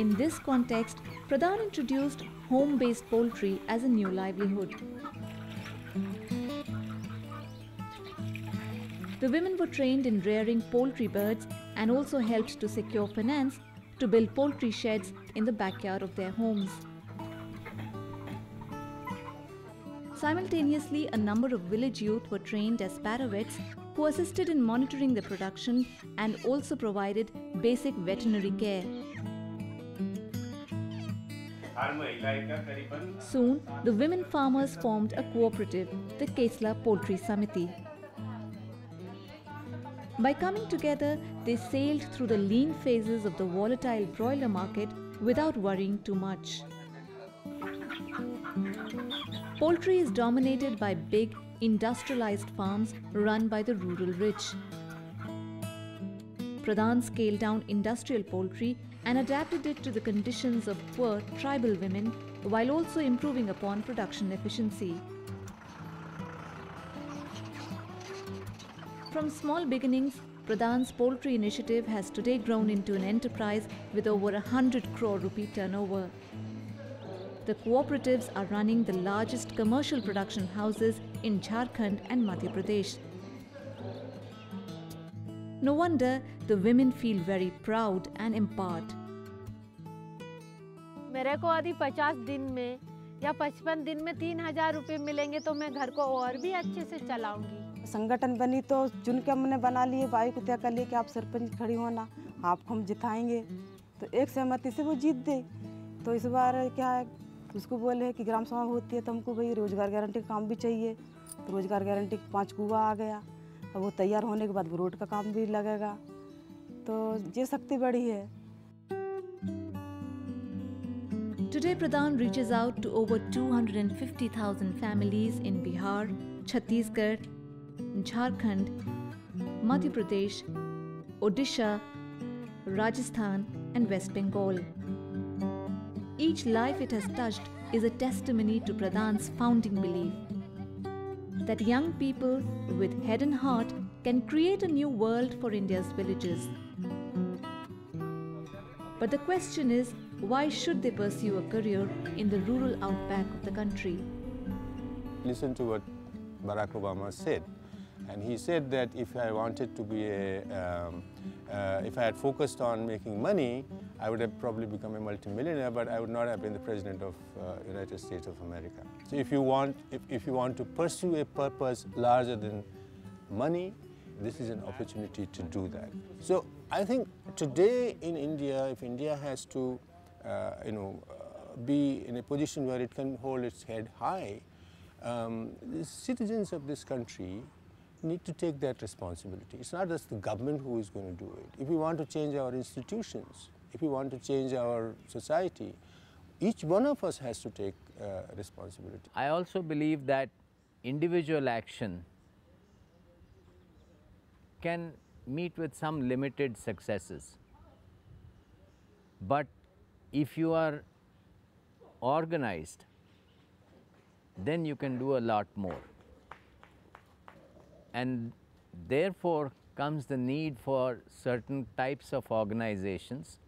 In this context, Pradhan introduced home-based poultry as a new livelihood. The women were trained in rearing poultry birds and also helped to secure finance to build poultry sheds in the backyard of their homes. Simultaneously, a number of village youth were trained as paravets who assisted in monitoring the production and also provided basic veterinary care. Soon, the women farmers formed a cooperative, the Kesla Poultry Samiti. By coming together, they sailed through the lean phases of the volatile broiler market without worrying too much. Poultry is dominated by big, industrialized farms run by the rural rich. Pradhan scaled down industrial poultry and adapted it to the conditions of poor tribal women while also improving upon production efficiency. From small beginnings, Pradhan's poultry initiative has today grown into an enterprise with over 100 crore rupee turnover. The cooperatives are running the largest commercial production houses in Jharkhand and Madhya Pradesh. No wonder the women feel very proud and empowered. मेरे को यदि 50 दिन में या 55 दिन में 3000 रुपए मिलेंगे तो मैं घर को और भी अच्छे से चलाऊंगी। संगठन बनी तो चुन के हमने बना लिए, वायु को तय कर लिए कि आप सरपंच खड़ी होना, आपको हम जिताएंगे। तो एक सहमति से वो जीत दे। तो इस बार क्या है, उसको बोले कि ग्राम सभा होती है तो हमको भाई रोजगार गारंटी का काम भी चाहिए। तो रोजगार गारंटी 5 कुआं आ गया। अब वो तैयार होने के बाद वो रोड का काम भी लगेगा। तो ये शक्ति बड़ी है। Today, Pradhan reaches out to over 250,000 families in Bihar, Chhattisgarh, Jharkhand, Madhya Pradesh, Odisha, Rajasthan and West Bengal. Each life it has touched is a testimony to Pradhan's founding belief that young people with head and heart can create a new world for India's villages. But the question is, why should they pursue a career in the rural outback of the country? Listen to what Barack Obama said. And he said that if I wanted to be if I had focused on making money, I would have probably become a multimillionaire, but I would not have been the president of United States of America. So if you want to pursue a purpose larger than money, this is an opportunity to do that. So I think today in India, if India has to be in a position where it can hold its head high, the citizens of this country need to take that responsibility. It's not just the government who is going to do it. If we want to change our institutions, if we want to change our society, each one of us has to take responsibility. I also believe that individual action can meet with some limited successes. But if you are organized, then you can do a lot more. And therefore comes the need for certain types of organizations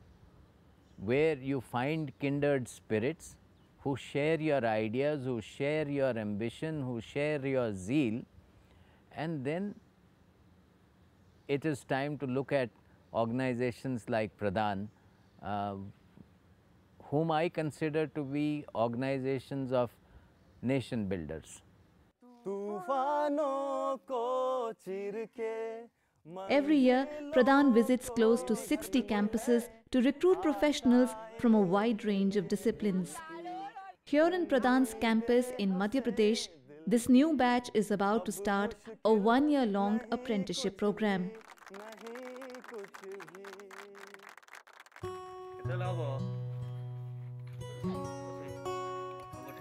where you find kindred spirits who share your ideas, who share your ambition, who share your zeal, and then it is time to look at organizations like Pradhan, whom I consider to be organizations of nation builders. Every year, Pradhan visits close to 60 campuses to recruit professionals from a wide range of disciplines. Here in Pradhan's campus in Madhya Pradesh, this new batch is about to start a 1-year-long apprenticeship program.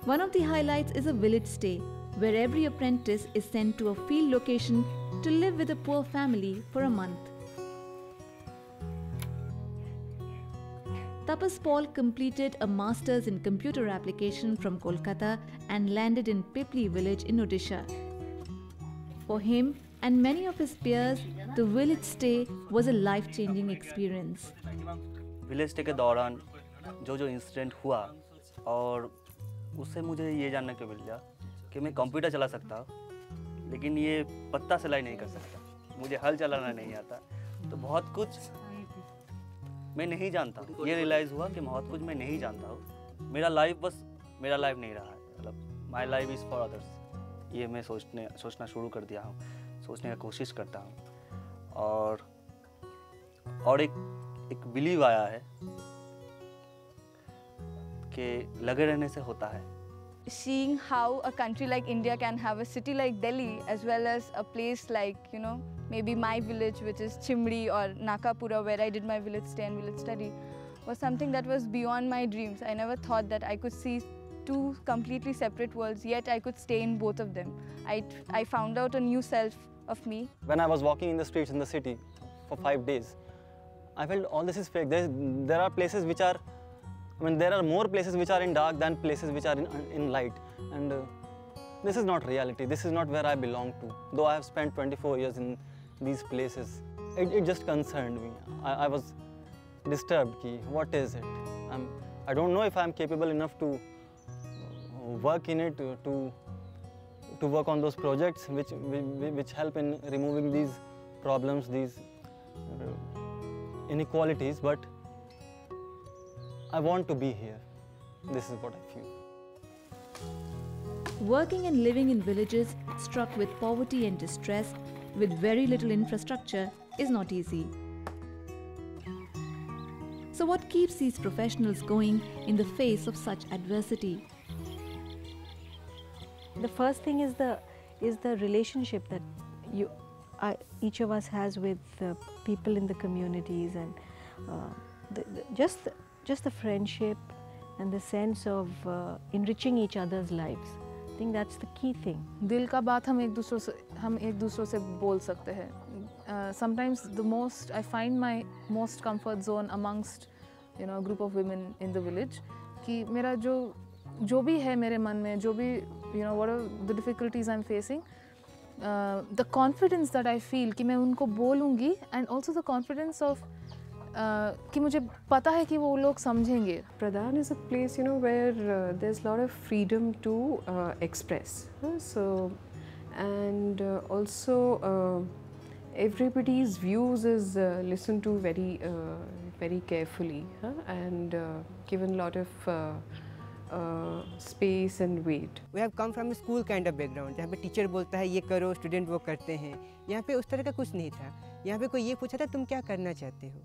One of the highlights is a village stay, where every apprentice is sent to a field location to live with a poor family for a month. Tapas Paul completed a master's in computer application from Kolkata and landed in Pipli village in Odisha. For him and many of his peers, the village stay was a life-changing experience. Village stay के दौरान जो जो incident हुआ, और उससे मुझे ये जानने को मिला कि मैं कंप्यूटर चला सकता हूँ लेकिन ये पत्ता सिलाई नहीं कर सकता, मुझे हल चलाना नहीं आता, तो बहुत कुछ मैं नहीं जानता। ये रियलाइज़ हुआ कि बहुत कुछ मैं नहीं जानता हूँ। मेरा लाइफ बस मेरा लाइफ नहीं रहा है, मतलब my life is for others. ये मैं सोचना शुरू कर दिया हूँ, सोचने की कोशिश करता हूँ। और एक बिलीव आया है कि लगे रहने से होता है। Seeing how a country like India can have a city like Delhi as well as a place like, you know, maybe my village, which is Chimri or Nakapura, where I did my village stay and village study, was something that was beyond my dreams. I never thought that I could see two completely separate worlds, yet I could stay in both of them. I found out a new self of me. When I was walking in the streets in the city for 5 days, I felt all this is fake. There are places which are, I mean, there are more places which are in dark than places which are in light. And this is not reality. This is not where I belong to. Though I have spent 24 years in these places, it just concerned me. I was disturbed. What is it? I don't know if I'm capable enough to work in it, to work on those projects which help in removing these problems, these inequalities, but I want to be here. This is what I feel. Working and living in villages struck with poverty and distress, with very little infrastructure, is not easy. So what keeps these professionals going in the face of such adversity? The first thing is the relationship that each of us has with people in the communities, and just the friendship and the sense of enriching each other's lives. I think that's the key thing. दिल का बात हम एक दूसरों से बोल सकते हैं. Sometimes I find my most comfort zone amongst, you know, a group of women in the village. कि मेरा जो भी है मेरे मन में, जो भी, you know, whatever the difficulties I'm facing, the confidence that I feel कि मैं उनको बोलूँगी, and also the confidence of कि मुझे पता है कि वो लोग समझेंगे. Pradhan is a place, you know, where there's a lot of freedom to express. So, and also everybody's views is listened to very carefully, and given a lot of space and weight. We have come from a school kind of background, जहाँ पे teacher बोलता है ये करो, student वो करते हैं. यहाँ पे उस तरह का कुछ नहीं था. यहाँ पे कोई ये पूछा था तुम क्या करना चाहते हो,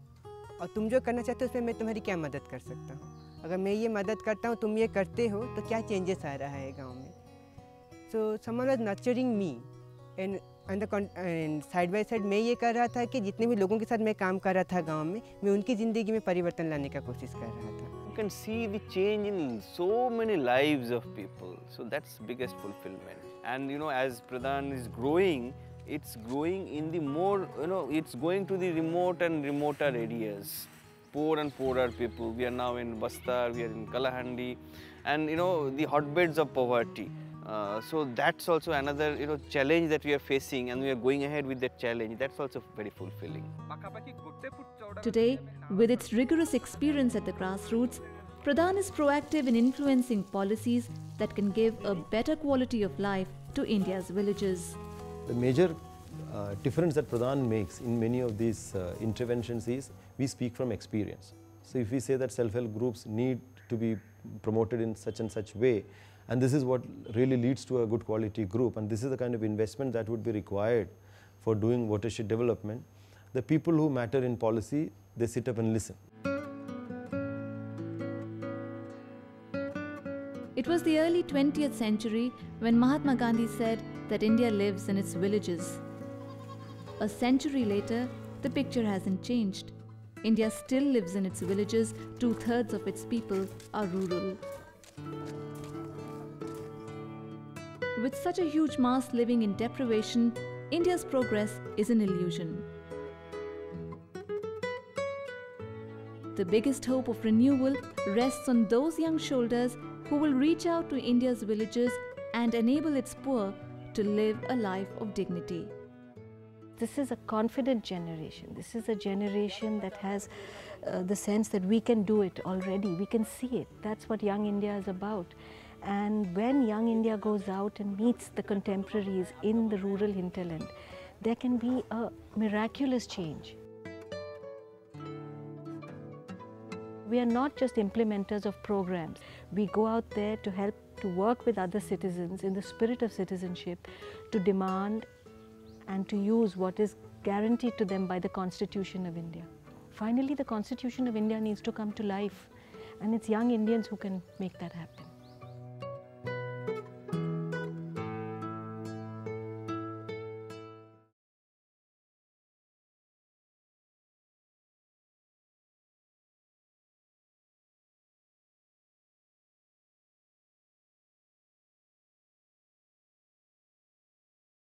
और तुम जो करना चाहते हो उसमें मैं तुम्हारी क्या मदद कर सकता हूँ. अगर मैं ये मदद करता हूँ, तुम ये करते हो, तो क्या चेंजेस आ रहा है गाँव में. So someone was nurturing me, and side by side मैं ये कर रहा था कि जितने भी लोगों के साथ मैं काम कर रहा था गाँव में, मैं उनकी ज़िंदगी में परिवर्तन लाने का कोशिश कर रहा था. You can see the change in so many lives of people, so that's biggest fulfillment. And you know, as Pradhan is growing, it's growing in the more, you know, it's going to the remote and remoter areas, poor and poorer people. We are now in Bastar, we are in Kalahandi, and you know, the hotbeds of poverty. So that's also another, you know, challenge that we are facing, and we are going ahead with that challenge. That's also very fulfilling. Today, with its rigorous experience at the grassroots, Pradhan is proactive in influencing policies that can give a better quality of life to India's villages. The major difference that Pradhan makes in many of these interventions is we speak from experience. So if we say that self-help groups need to be promoted in such and such way, and this is what really leads to a good quality group, and this is the kind of investment that would be required for doing watershed development, the people who matter in policy, they sit up and listen. It was the early 20th century when Mahatma Gandhi said that India lives in its villages. A century later, the picture hasn't changed. India still lives in its villages. 2/3 of its people are rural. With such a huge mass living in deprivation, India's progress is an illusion. The biggest hope of renewal rests on those young shoulders who will reach out to India's villages and enable its poor to live a life of dignity. This is a confident generation. This is a generation that has the sense that we can do it already. We can see it. That's what Young India is about. And when Young India goes out and meets the contemporaries in the rural hinterland, there can be a miraculous change. We are not just implementers of programs. We go out there to help, to work with other citizens in the spirit of citizenship, to demand and to use what is guaranteed to them by the Constitution of India. Finally, the Constitution of India needs to come to life, and it's young Indians who can make that happen.